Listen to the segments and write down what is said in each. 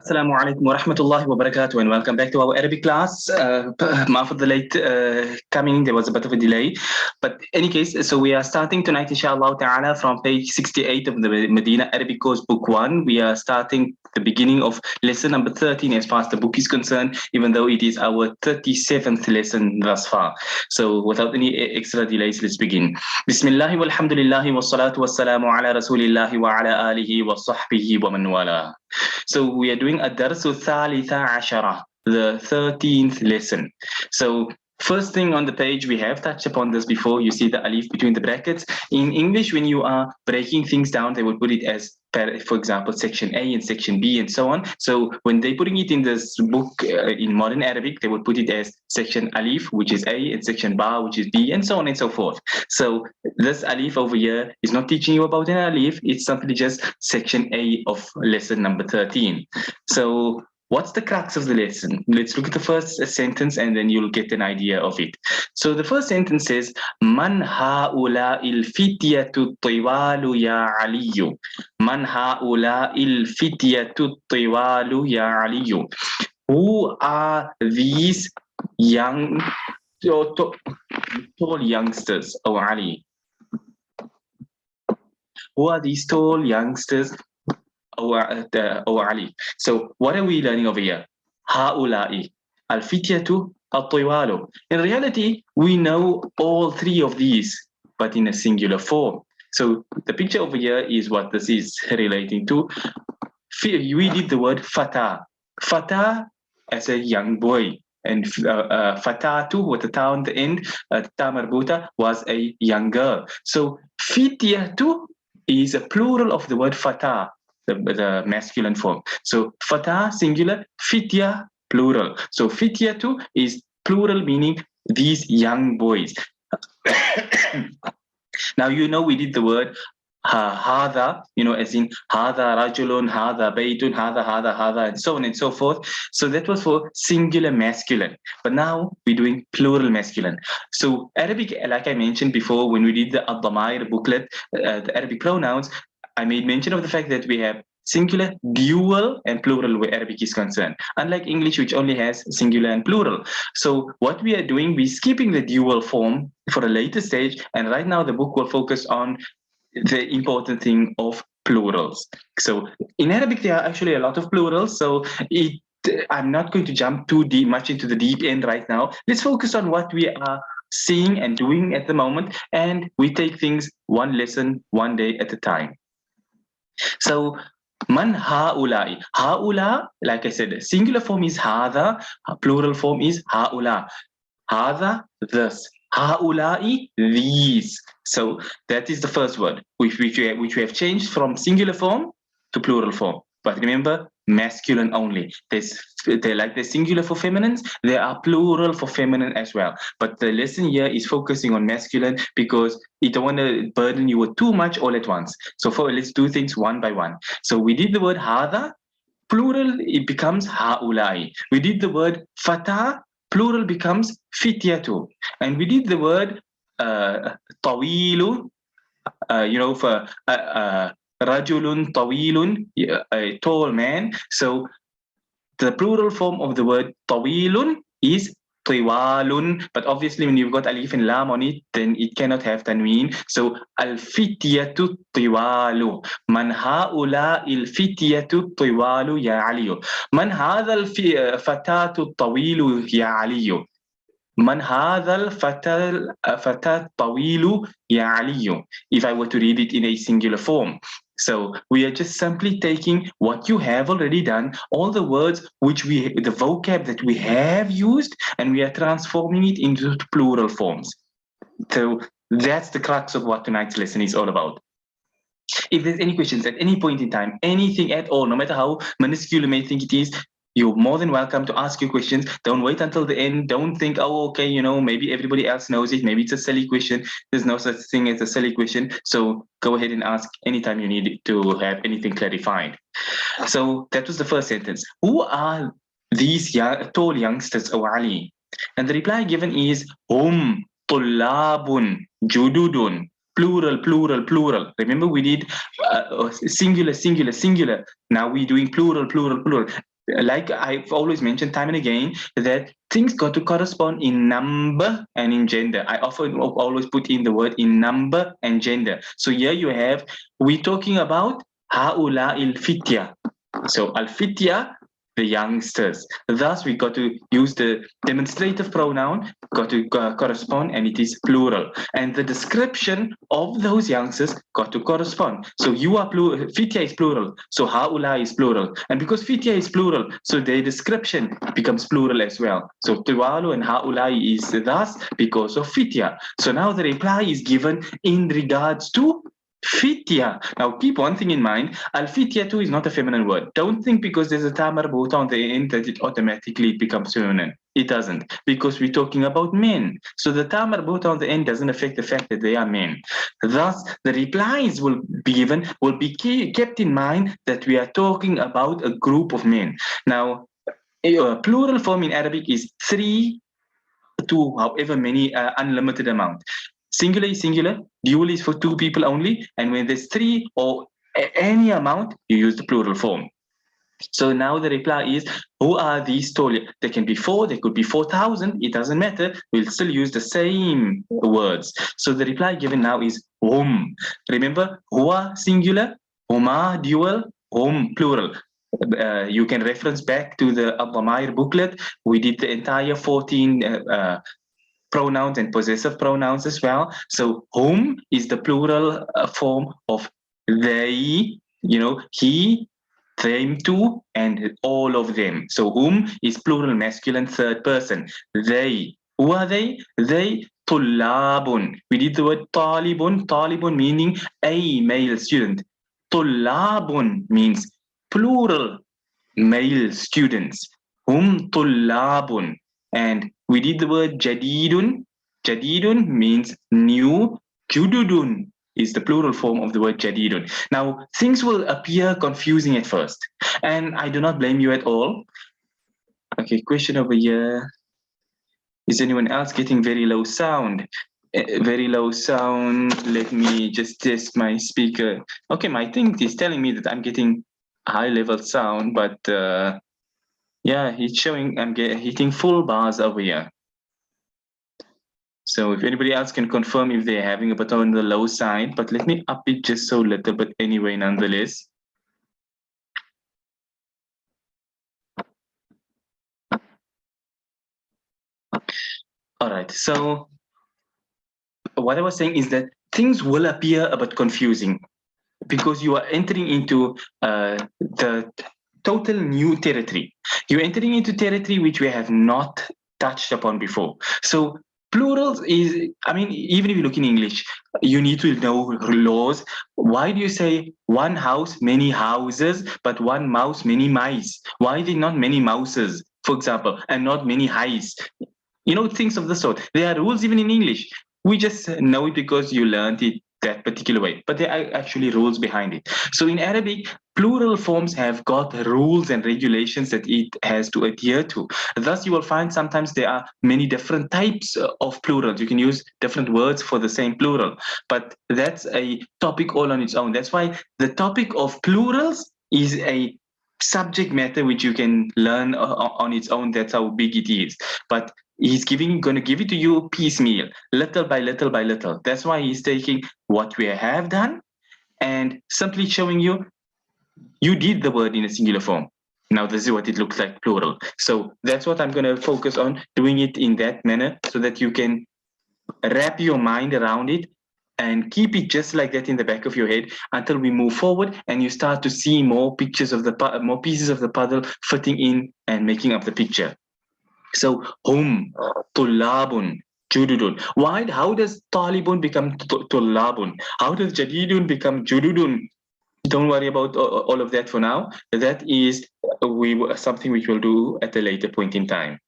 Assalamu alaikum wa rahmatullahi wa barakatuh, and welcome back to our Arabic class. Maaf for the late coming, there was a bit of a delay. But any case, so we are starting tonight, inshallah ta'ala, from page 68 of the Medina Arabic course, book 1. We are starting the beginning of lesson number 13 as far as the book is concerned, even though it is our 37th lesson thus far. So without any extra delays, let's begin. Bismillahi walhamdulillahi wa salatu wa salamu ala rasulillahi wa ala alihi wa sahbihi wa man wala. So we are doing a darsu thalitha ashara, the 13th lesson. So first thing on the page, we have touched upon this before. You see the alif between the brackets. In English, when you are breaking things down, they would put it as, for example, section A and section B and so on. So when they're putting it in this book in modern Arabic, they would put it as section alif, which is A, and section ba, which is B, and so on and so forth. So this alif over here is not teaching you about an alif. It's simply just section A of lesson number 13. So what's the crux of the lesson? Let's look at the first sentence and then you'll get an idea of it. So the first sentence says, Man ha'ula il fityatu tiwalu ya aliyu. Man ha'ula il fityatu tiwalu ya aliyu. Who are these young, tall youngsters, O Ali? Who are these tall youngsters, O Ali? So what are we learning over here? Ha'ula'i, al-fityatu, al-tiwalu. In reality, we know all three of these, but in a singular form. So the picture over here is what this is relating to. We did the word fata. Fata as a young boy. And fatatu with the ta on the end, ta marbuta, was a young girl. So fityatu is a plural of the word fata, the masculine form. So fata singular, fitya plural. So fityatu is plural, meaning these young boys. Now you know we did the word hadha, as in hadha rajulun, hadha baytun, hadha, and so on and so forth. So that was for singular masculine. But now we're doing plural masculine. So Arabic, like I mentioned before, when we did the Ad-Damair booklet, the Arabic pronouns, I made mention of the fact that we have singular, dual, and plural where Arabic is concerned, unlike English, which only has singular and plural. So what we are doing, we're skipping the dual form for a later stage, and right now the book will focus on the important thing of plurals. So in Arabic, there are actually a lot of plurals, so I'm not going to jump too much into the deep end right now. Let's focus on what we are seeing and doing at the moment, and we take things one lesson, one day at a time. So man ha'ulai. Ha'ula, like I said, singular form is hadha, plural form is ha'ula. Hadha, this. Ha'ulai, these. So that is the first word, which we have changed from singular form to plural form. But remember, masculine only. They're like the singular for feminines, there are plural for feminine as well. But the lesson here is focusing on masculine because it don't want to burden you with too much all at once. So let's do things one by one. So we did the word hadha, plural, it becomes ha'ulai. We did the word fata, plural becomes fityatu. And we did the word tawilu, for rajulun tawilun, a tall man. So the plural form of the word tawilun is tiwalun, but obviously when you've got alif and lam on it, then it cannot have tanween. So al-fityatu tiwalu. Man ha'ula il-fityatu tiwalu ya aliyu. Man hadha al-fatatu tawilu ya aliyu. Man hadha al-fatat tawilu ya aliyu. If I were to read it in a singular form. So we are just simply taking what you have already done, all the words the vocab that we have used, and we are transforming it into plural forms. So that's the crux of what tonight's lesson is all about. If there's any questions at any point in time, anything at all, no matter how minuscule you may think it is, you're more than welcome to ask your questions. Don't wait until the end. Don't think, oh, okay, maybe everybody else knows it. Maybe it's a silly question. There's no such thing as a silly question. So go ahead and ask anytime you need to have anything clarified. So that was the first sentence. Who are these tall youngsters, O Ali? And the reply given is, tullabun jududun. Plural. Remember we did singular. Now we're doing plural. like I've always mentioned time and again, that things got to correspond in number and in gender. I often always put in the word in number and gender. So here you have, we're talking about haula il fitya. So al fitya, the youngsters. Thus, we got to use the demonstrative pronoun, got to correspond, and it is plural. And the description of those youngsters got to correspond. So you are plural, fitya is plural, so haula is plural. And because fitya is plural, so the description becomes plural as well. So tiwalu and haula is thus because of fitya. So now the reply is given in regards to fitya. Now keep one thing in mind, al-fitya too is not a feminine word. Don't think because there's a ta marbuta on the end that it automatically becomes feminine. It doesn't, because we're talking about men. So the ta marbuta on the end doesn't affect the fact that they are men. Thus, the replies will be given, will be kept in mind that we are talking about a group of men. Now, a plural form in Arabic is 3 to however many unlimited amount. Singular is singular, dual is for 2 people only, and when there's 3 or any amount, you use the plural form. So now the reply is, who are these tall? There can be 4, there could be 4,000, it doesn't matter. We'll still use the same words. So the reply given now is hum. Remember, huwa singular, huma dual, hum plural. You can reference back to the Abdamair booklet. We did the entire 14 pronouns and possessive pronouns as well. So whom is the plural form of they, he, them two, and all of them. So whom is plural masculine third person. They. Who are they? They طلاب. We did the word طالب, طالب meaning a male student. طلاب means plural male students. Hum طلاب. And we did the word jadidun. Jadidun means new. Jududun is the plural form of the word jadidun. Now, things will appear confusing at first, and I do not blame you at all. Okay, question over here. Is anyone else getting very low sound? Very low sound. Let me just test my speaker. Okay, my thing is telling me that I'm getting high level sound, but yeah, it's showing I'm hitting full bars over here. So if anybody else can confirm if they're having a bit on the low side, but let me up it just so little bit anyway, nonetheless. All right, so what I was saying is that things will appear a bit confusing because you are entering into the total new territory. You're entering into territory which we have not touched upon before. So plurals is, I mean, even if you look in English, you need to know laws. Why do you say one house, many houses, but one mouse, many mice? Why are there not many mouses, for example, and not many highs? Things of the sort. There are rules even in English. We just know it because you learned it that particular way, but there are actually rules behind it. So in Arabic, plural forms have got rules and regulations that it has to adhere to. Thus, you will find sometimes there are many different types of plurals. You can use different words for the same plural, but that's a topic all on its own. That's why the topic of plurals is a subject matter which you can learn on its own. That's how big it is. But he's going to give it to you piecemeal, little by little by little. That's why he's taking what we have done and simply showing you, you did the word in a singular form. Now this is what it looks like plural. So that's what I'm going to focus on, doing it in that manner so that you can wrap your mind around it and keep it just like that in the back of your head until we move forward and you start to see more pictures of more pieces of the puzzle fitting in and making up the picture. So hum tulabun jududun. Why? How does talibun become tulabun? How does jadidun become jududun? Don't worry about all of that for now. That is something which we'll do at a later point in time,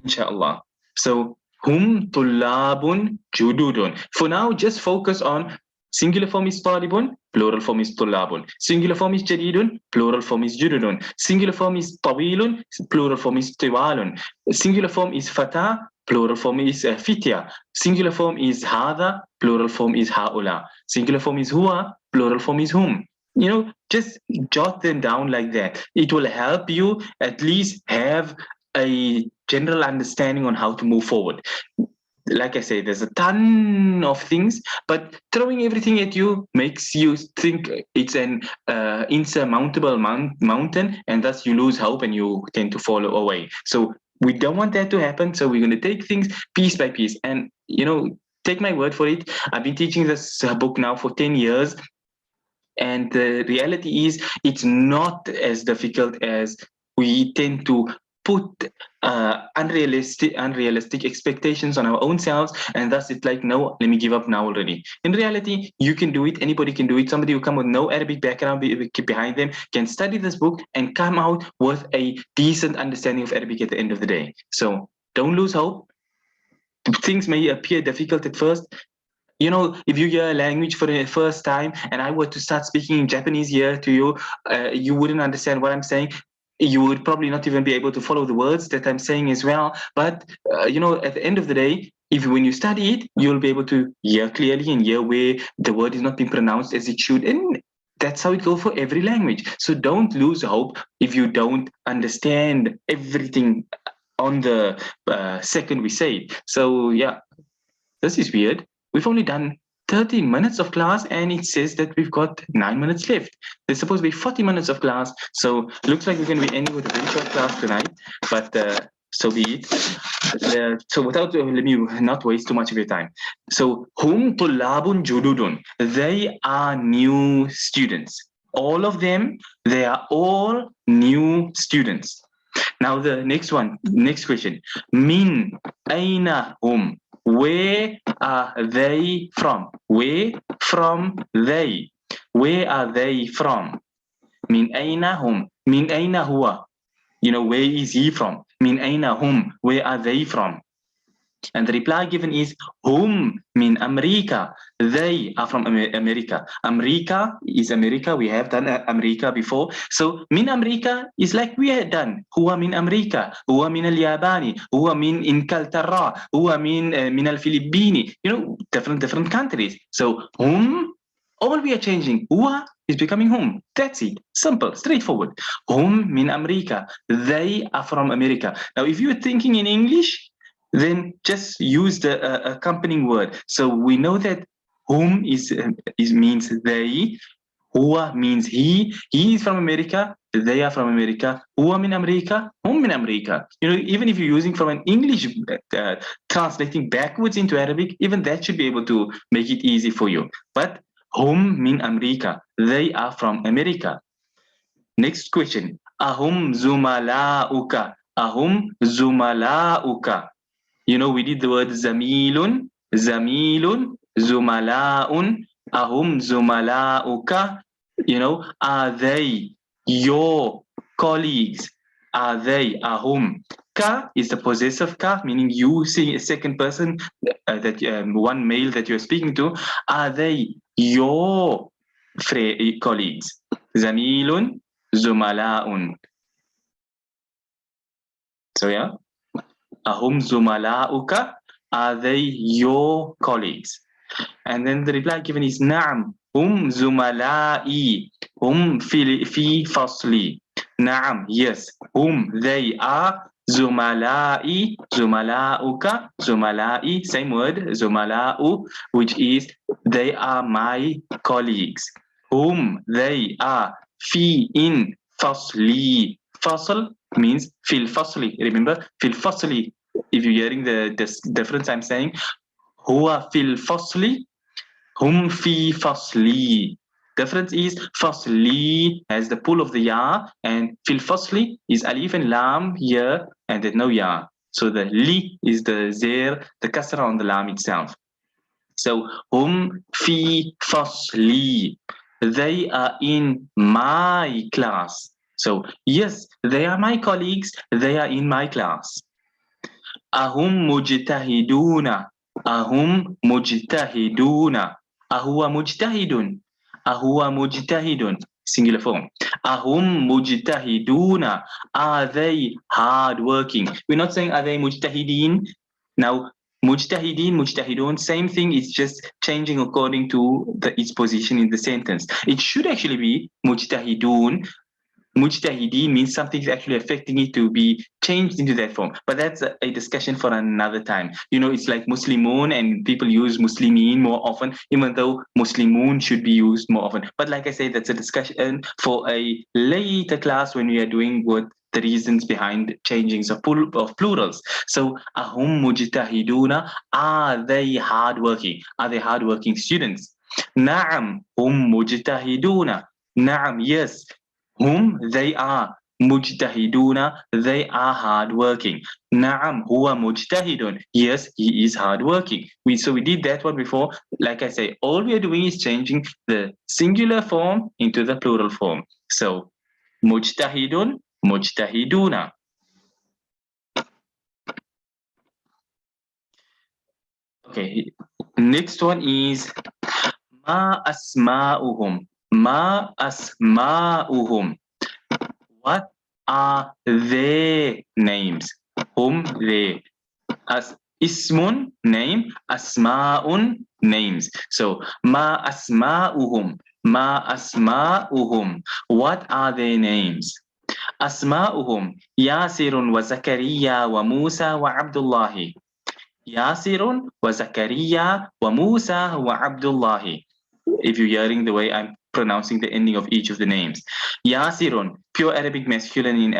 inshallah. So hum tulabun jududun. For now, just focus on singular form is talibun, plural form is tulabun. Singular form is jadidun, plural form is jududun. Singular form is tawilun, plural form is tiwalun. Singular form is fata, plural form is fitya. Singular form is hada, plural form is haula. Singular form is huwa, plural form is hum. just jot them down like that. It will help you at least have a general understanding on how to move forward. Like I say, there's a ton of things, but throwing everything at you makes you think it's an insurmountable mountain, and thus you lose hope and you tend to fall away. So we don't want that to happen. So we're going to take things piece by piece, and take my word for it. I've been teaching this book now for 10 years. And the reality is, it's not as difficult as we tend to put unrealistic expectations on our own selves, and thus it's like, no, let me give up now already. In reality, you can do it. Anybody can do it. Somebody who come with no Arabic background behind them can study this book and come out with a decent understanding of Arabic at the end of the day. So don't lose hope. Things may appear difficult at first. If you hear a language for the first time and I were to start speaking Japanese here to you, you wouldn't understand what I'm saying. You would probably not even be able to follow the words that I'm saying as well. But, at the end of the day, when you study it, you'll be able to hear clearly and hear where the word is not being pronounced as it should. And that's how it goes for every language. So don't lose hope if you don't understand everything on the second we say it. So, yeah, this is weird. We've only done 30 minutes of class and it says that we've got 9 minutes left. There's supposed to be 40 minutes of class. So looks like we're going to be ending with a very short class tonight, but so be it. So without, let me not waste too much of your time. So hum tullabun jududun. They are new students. All of them, they are all new students. Now the next question. Min aina hum. Where are they from? Where from they? Where are they from? Min aina hum. Min aina huwa. Where is he from? Min aina hum. Where are they from? And the reply given is hum min America. They are from America. America is America. We have done America before. So min America is like we had done. Huwa min America. Huwa min al-Yabani. Huwa min Inkaltara. Huwa min al-Filippini. Different countries. So hum, all we are changing. Huwa is becoming hum. That's it. Simple, straightforward. Hum min America. They are from America. Now, if you're thinking in English, then just use the accompanying word. So we know that whom is means they, huwa means he is from America, they are from America, huwa min America, hum min America. Even if you're using from an English translating backwards into Arabic, even that should be able to make it easy for you. But hum min America, they are from America. Next question. Ahum zumalauka. Ahum zumalauka. We did the word zamilun, zumala'un, ahum zumala'uka. Are they your colleagues? Are they ahum? Ka is the possessive ka, meaning you see a second person, that one male that you're speaking to. Are they your colleagues? Zamilun, zumala'un. So yeah. Ahum zumalauka, are they your colleagues? And then the reply given is Na'am, hum zumalai, hum fi fasli. Na'am, yes, they are zumalai, zumalauka, zumalai, same word, zumalau, which is they are my colleagues. They are fi in fasli. Fasl means fil fasli. Remember, fil fasli. If you're hearing the difference I'm saying, huwa fil fasli, hum fi fasli. Difference is fasli has the pull of the ya, and fil fasli is alif and lam here, and there's no ya. So the li is the zer, the kasra on the lam itself. So hum fi fasli. They are in my class. So yes, they are my colleagues. They are in my class. Ahum mujtahiduna. Ahum mujtahiduna. Ahuwa mujtahidun. Ahuwa mujtahidun. Singular form. Ahum mujtahiduna. Are they hardworking? We're not saying are they mujtahideen. Now, Mujtahideen, mujtahidun, same thing. It's just changing according to its position in the sentence. It should actually be mujtahidun. Mujtahideen means something is actually affecting it to be changed into that form. But that's a discussion for another time. It's like Muslimun, and people use Muslimin more often, even though Muslimun should be used more often. But like I said, that's a discussion for a later class when we are doing what the reasons behind changings of plurals. So, ahum mujtahiduna, are they hardworking? Are they hardworking students? Na'am, hum mujtahiduna. Na'am, yes. Whom they are mujtahiduna, they are hardworking. Na'am huwa mujtahidun. Yes, he is hardworking. We did that one before. Like I say, all we are doing is changing the singular form into the plural form. So mujtahidun, mujtahiduna. Okay, next one is ma asma'uhum. Ma asma'uhum. What are their names? Whom they? As ismun, name, asma'un, names. So ma asma'uhum. Ma asma'uhum. What are their names? أسماؤهم ياسر وزكريا وموسى وعبد الله. ياسر وزكريا وموسى وعبد الله. If you're hearing the way I'm pronouncing the ending of each of the names. Yasirun, pure Arabic masculine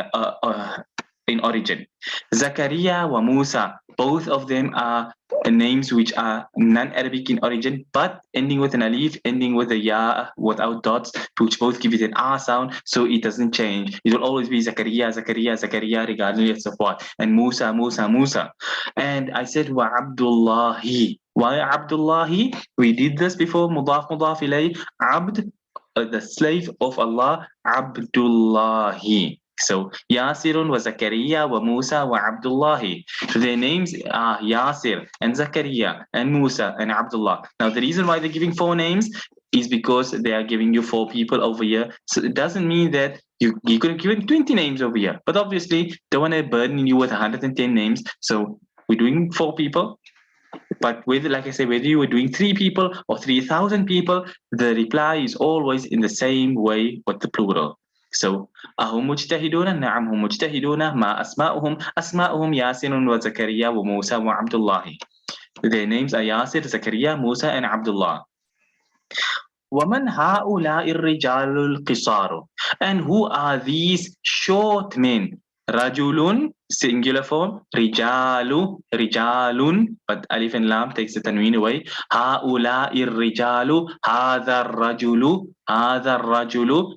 in origin. Zakaria wa Musa, both of them are names which are non-Arabic in origin, but ending with an alif, ending with a ya without dots, which both give it an R sound, so it doesn't change. It will always be Zakaria, Zakaria, Zakaria, regardless of what. And Musa, Musa, Musa. And I said wa Abdullahi. Why Abdullahi? We did this before. Mudaf, mudaf ilay. Abd, the slave of Allah, Abdullahi. So Yasirun wa Zakaria wa Musa wa Abdullahi. So their names are Yasir and Zakaria and Musa and Abdullah. Now the reason why they're giving 4 names is because they are giving you 4 people over here. So it doesn't mean that you could have given 20 names over here. But obviously don't want to burden you with 110 names. So we're doing 4 people. But whether, like I say, whether you were doing 3 people or 3,000 people, the reply is always in the same way with the plural. So أهم مجتهدون نعم هم مجتهدون ما أسماؤهم ياسر وزكريا وموسى وعبد الله. Their names are Yasir, Zakaria, Musa and Abdullah. ومن هؤلاء الرجال القصار? And who are these short men? رجل singular form, رجال but alif and lam takes the tanween away. هؤلاء الرجال, هذا الرجل,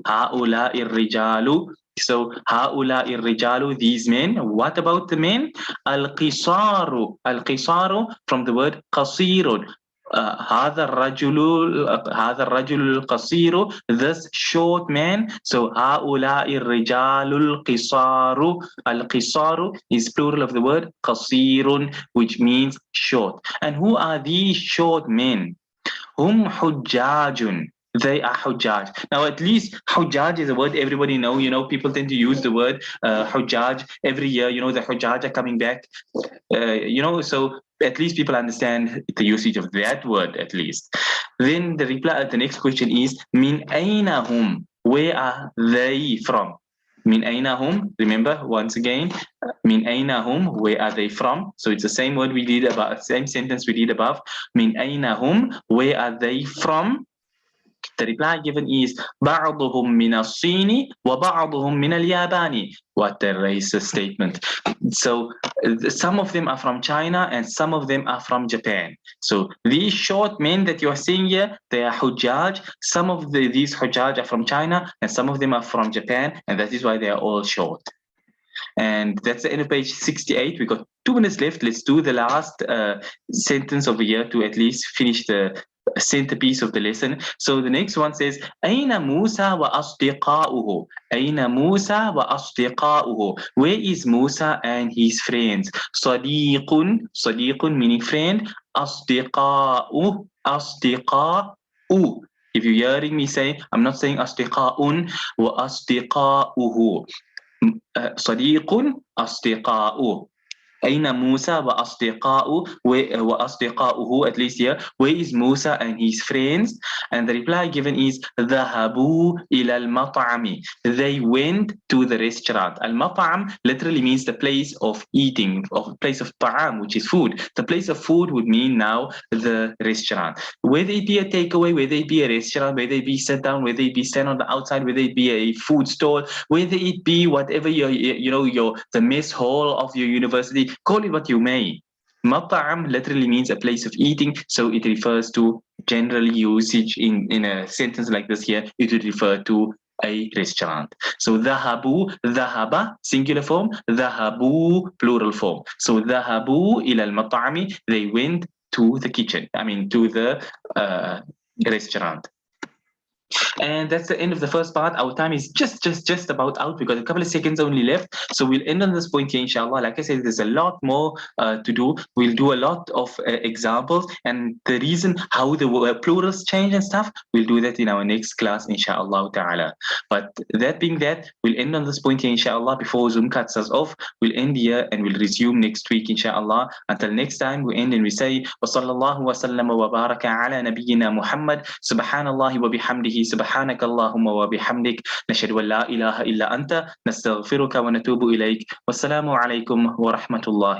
هؤلاء الرجال. So هؤلاء الرجال, these men. What about the men? القصار from the word قصير. هذا الرجل القصير, this short man. So هؤلاء الرجال القصار. القصار is plural of the word قصير, which means short. And who are these short men? هم حجاج. They are hujjaj. Now, at least hujjaj is a word everybody know. People tend to use the word hujjaj every year. The hujjaj are coming back. So at least people understand the usage of that word at least. Then the next question is min aina hum. Where are they from? Min aina hum. Remember once again, min aina hum. Where are they from? So it's the same word we did about, same sentence we did above. Min aina hum. Where are they from? The reply given is بعضهم من الصين وبعضهم من اليابان. What a racist statement. So some of them are from China and some of them are from Japan. So these short men that you are seeing here, they are hujjaj. Some of these hujjaj are from China and some of them are from Japan, and that is why they are all short. And that's the end of page 68. We got 2 minutes left. Let's do the last sentence over here to at least finish the centerpiece of the lesson. So the next one says أين موسى وأصدقاؤه? أين موسى وأصدقاؤه? Where is Musa and his friends? صديق meaning friend. أصدقاؤه If you're hearing me say, I'm not saying أصدقاء وأصدقاؤه. صديق أصدقاؤه. أين موسى وأصدقاؤه, at least here, where is Musa and his friends? And the reply given is ذهبوا إلى المطعم. They went to the restaurant. Al-Mat'am literally means the place of eating, of place of ta'am, which is food. The place of food would mean now the restaurant. Whether it be a takeaway, whether it be a restaurant, whether it be sit down, whether it be stand on the outside, whether it be a food store, whether it be whatever your the mess hall of your university, call it what you may. Mat'am literally means a place of eating, so it refers to general usage in a sentence like this here, it would refer to a restaurant. So ذهب singular form, ذهبوا plural form. So ذهبوا إلى المطعم, they went to the kitchen, I mean to the restaurant. And that's the end of the first part. Our time is just about out. We got a couple of seconds only left. So we'll end on this point here, inshallah. Like I said, there's a lot more to do. We'll do a lot of examples and the reason how the plurals change and stuff, we'll do that in our next class, inshallah ta'ala. But that being that, we'll end on this point here, inshallah. Before Zoom cuts us off, we'll end here and we'll resume next week, inshallah. Until next time, we end and we say, وصلى الله وسلم وبارك على نبينا محمد سبحان الله وبحمده سبحانك اللهم وبحمدك نشهد أن لا إله إلا أنت نستغفرك ونتوب إليك والسلام عليكم ورحمة الله